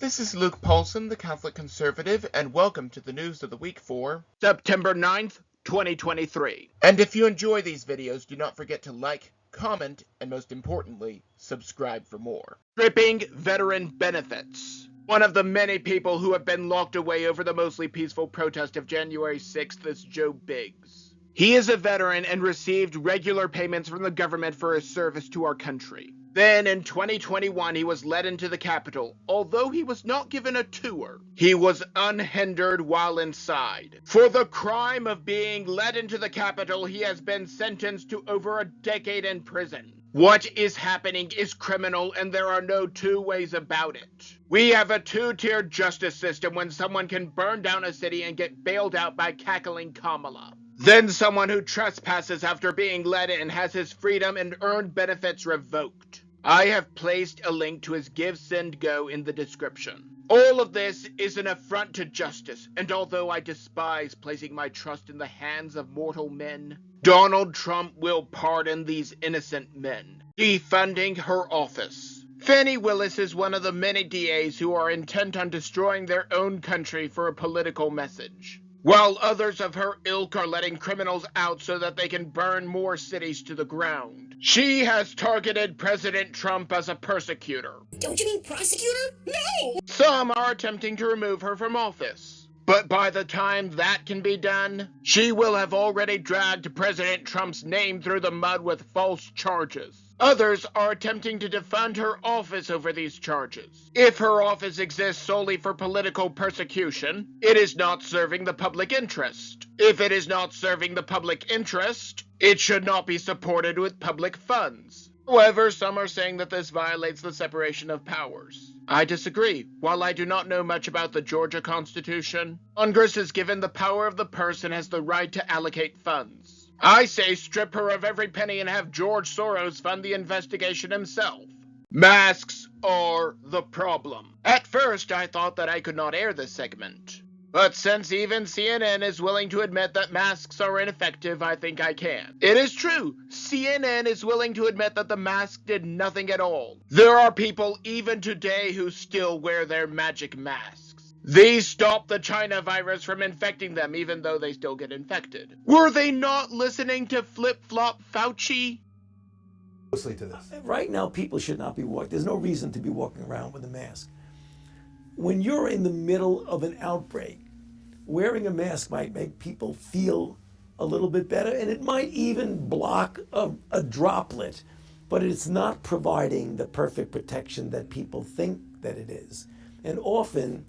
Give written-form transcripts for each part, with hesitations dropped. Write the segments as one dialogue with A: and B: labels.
A: This is Luke Paulson, the Catholic Conservative, and welcome to the news of the week for
B: September 9th, 2023.
A: And if you enjoy these videos, do not forget to like, comment, and most importantly, subscribe for more.
B: Stripping veteran benefits. One of the many people who have been locked away over the mostly peaceful protest of January 6th is Joe Biggs. He is a veteran and received regular payments from the government for his service to our country. Then, in 2021, he was led into the Capitol. Although he was not given a tour, he was unhindered while inside. For the crime of being led into the Capitol, he has been sentenced to over a decade in prison. What is happening is criminal, and there are no two ways about it. We have a two-tiered justice system when someone can burn down a city and get bailed out by cackling Kamala. Then someone who trespasses after being led in has his freedom and earned benefits revoked. I have placed a link to his Give, Send, Go in the description. All of this is an affront to justice, and although I despise placing my trust in the hands of mortal men, Donald Trump will pardon these innocent men. Defunding her office. Fani Willis is one of the many DAs who are intent on destroying their own country for a political message, while others of her ilk are letting criminals out so that they can burn more cities to the ground. She has targeted President Trump as a persecutor.
C: Don't you mean prosecutor? No!
B: Some are attempting to remove her from office. But by the time that can be done, she will have already dragged President Trump's name through the mud with false charges. Others are attempting to defund her office over these charges. If her office exists solely for political persecution, it is not serving the public interest. If it is not serving the public interest, it should not be supported with public funds. However, some are saying that this violates the separation of powers. I disagree. While I do not know much about the Georgia Constitution, Congress is given the power of the purse and has the right to allocate funds. I say strip her of every penny and have George Soros fund the investigation himself. Masks are the problem. At first, I thought that I could not air this segment. But since even CNN is willing to admit that masks are ineffective, I think I can. It is true. CNN is willing to admit that the mask did nothing at all. There are people even today who still wear their magic masks. These stop the China virus from infecting them, even though they still get infected. Were they not listening to Flip-Flop Fauci?
D: Closely to this.
E: Right now, people should not be walking. There's no reason to be walking around with a mask. When you're in the middle of an outbreak, wearing a mask might make people feel a little bit better, and it might even block a droplet, but it's not providing the perfect protection that people think that it is. And often,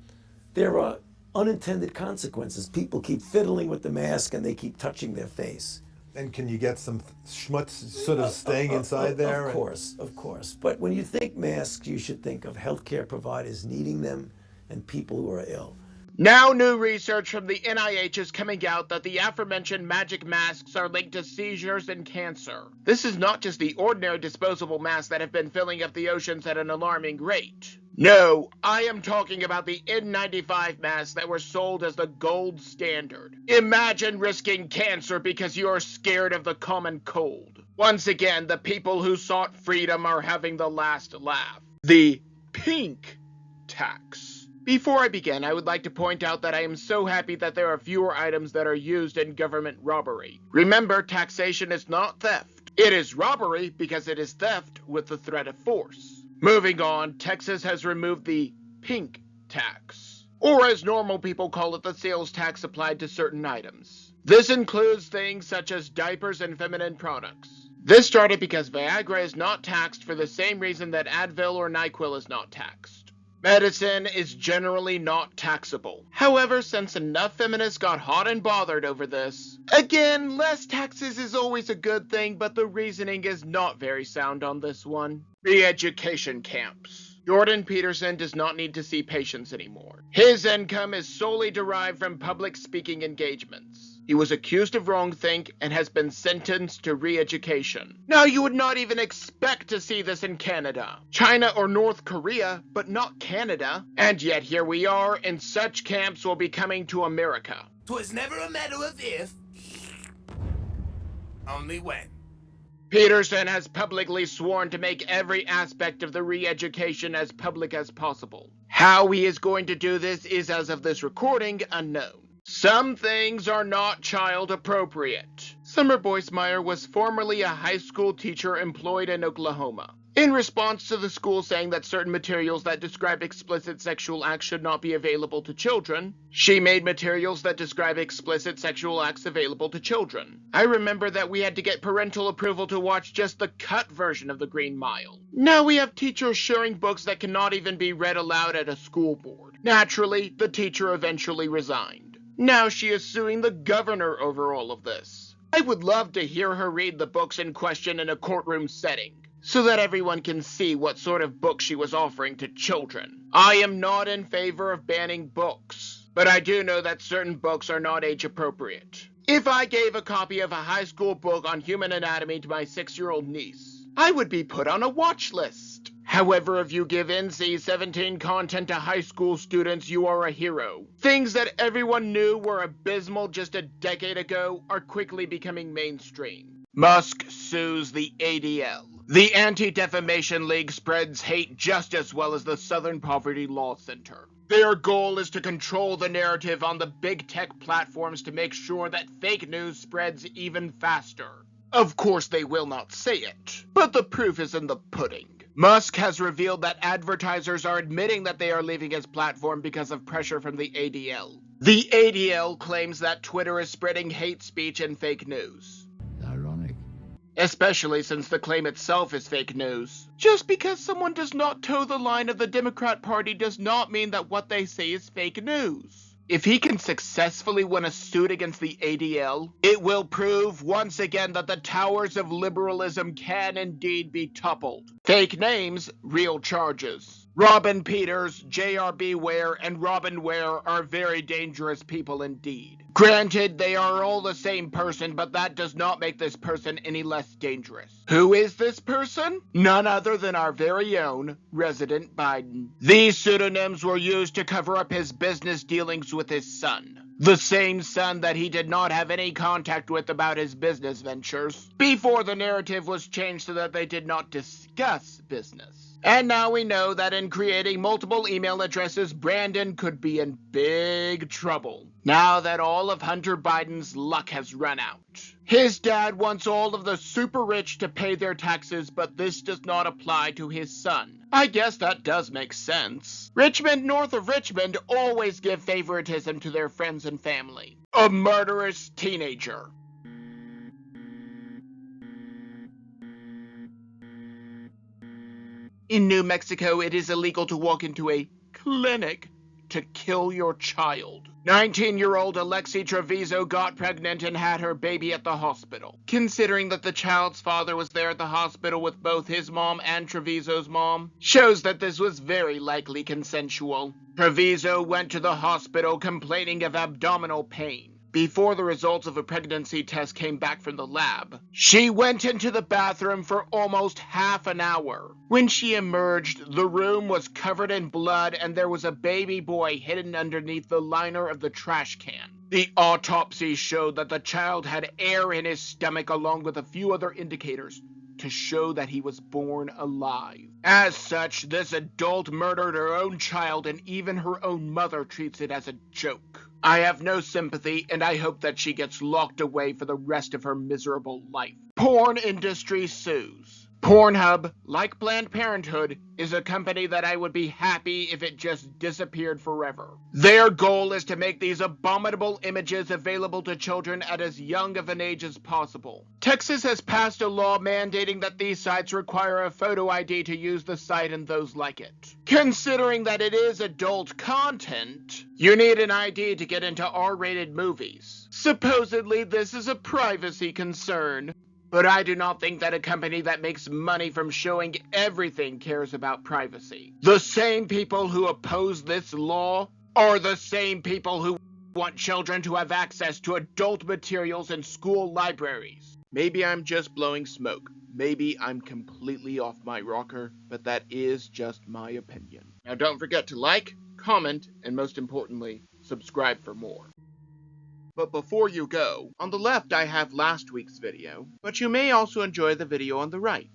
E: there are unintended consequences. People keep fiddling with the mask and they keep touching their face.
D: And can you get some schmutz sort of staying inside there?
E: Of course. But when you think masks, you should think of healthcare providers needing them and people who are ill.
B: Now new research from the NIH is coming out that the aforementioned magic masks are linked to seizures and cancer. This is not just the ordinary disposable masks that have been filling up the oceans at an alarming rate. No, I am talking about the N95 masks that were sold as the gold standard. Imagine risking cancer because you are scared of the common cold. Once again, the people who sought freedom are having the last laugh. The pink tax. Before I begin, I would like to point out that I am so happy that there are fewer items that are used in government robbery. Remember, taxation is not theft. It is robbery because it is theft with the threat of force. Moving on, Texas has removed the pink tax, or as normal people call it, the sales tax applied to certain items. This includes things such as diapers and feminine products. This started because Viagra is not taxed for the same reason that Advil or NyQuil is not taxed. Medicine is generally not taxable. However, since enough feminists got hot and bothered over this, again, less taxes is always a good thing, but the reasoning is not very sound on this one. Re-education camps. Jordan Peterson does not need to see patients anymore. His income is solely derived from public speaking engagements. He was accused of wrongthink and has been sentenced to re-education. Now, you would not even expect to see this in Canada, China, or North Korea, but not Canada. And yet here we are, and such camps will be coming to America.
C: 'Twas never a matter of if, only when.
B: Peterson has publicly sworn to make every aspect of the re-education as public as possible. How he is going to do this is, as of this recording, unknown. Some things are not child appropriate. Summer Boyce-Meyer was formerly a high school teacher employed in Oklahoma. In response to the school saying that certain materials that describe explicit sexual acts should not be available to children, she made materials that describe explicit sexual acts available to children. I remember that we had to get parental approval to watch just the cut version of The Green Mile. Now we have teachers sharing books that cannot even be read aloud at a school board. Naturally, the teacher eventually resigned. Now she is suing the governor over all of this. I would love to hear her read the books in question in a courtroom setting, so that everyone can see what sort of book she was offering to children. I am not in favor of banning books, but I do know that certain books are not age appropriate. If I gave a copy of a high school book on human anatomy to my 6-year-old niece, I would be put on a watch list. However, if you give NC-17 content to high school students, you are a hero. Things that everyone knew were abysmal just a decade ago are quickly becoming mainstream. Musk sues the ADL. The Anti-Defamation League spreads hate just as well as the Southern Poverty Law Center. Their goal is to control the narrative on the big tech platforms to make sure that fake news spreads even faster. Of course, they will not say it, but the proof is in the pudding. Musk has revealed that advertisers are admitting that they are leaving his platform because of pressure from the ADL. The ADL claims that Twitter is spreading hate speech and fake news.
F: Ironic.
B: Especially since the claim itself is fake news. Just because someone does not toe the line of the Democrat Party does not mean that what they say is fake news. If he can successfully win a suit against the ADL, it will prove once again that the towers of liberalism can indeed be toppled. Fake names, real charges. Robin Peters, J.R.B. Ware, and Robin Ware are very dangerous people indeed. Granted, they are all the same person, but that does not make this person any less dangerous. Who is this person? None other than our very own Resident Biden. These pseudonyms were used to cover up his business dealings with his son. The same son that he did not have any contact with about his business ventures, before the narrative was changed so that they did not discuss business. And now we know that in creating multiple email addresses, Brandon could be in big trouble, now that all of Hunter Biden's luck has run out. His dad wants all of the super rich to pay their taxes, but this does not apply to his son. I guess that does make sense. Richmond north of Richmond always give favoritism to their friends and family. A murderous teenager. In New Mexico, it is illegal to walk into a clinic to kill your child. 19-year-old Alexi Treviso got pregnant and had her baby at the hospital. Considering that the child's father was there at the hospital with both his mom and Treviso's mom, shows that this was very likely consensual. Treviso went to the hospital complaining of abdominal pain. Before the results of a pregnancy test came back from the lab, she went into the bathroom for almost half an hour. When she emerged, the room was covered in blood and there was a baby boy hidden underneath the liner of the trash can. The autopsy showed that the child had air in his stomach along with a few other indicators to show that he was born alive. As such, this adult murdered her own child and even her own mother treats it as a joke. I have no sympathy, and I hope that she gets locked away for the rest of her miserable life. Porn industry sues. Pornhub, like Planned Parenthood, is a company that I would be happy if it just disappeared forever. Their goal is to make these abominable images available to children at as young of an age as possible. Texas has passed a law mandating that these sites require a photo ID to use the site and those like it. Considering that it is adult content, you need an ID to get into R-rated movies. Supposedly, this is a privacy concern. But I do not think that a company that makes money from showing everything cares about privacy. The same people who oppose this law are the same people who want children to have access to adult materials in school libraries. Maybe I'm just blowing smoke. Maybe I'm completely off my rocker, but that is just my opinion. Now don't forget to like, comment, and most importantly, subscribe for more. But before you go, on the left I have last week's video, but you may also enjoy the video on the right.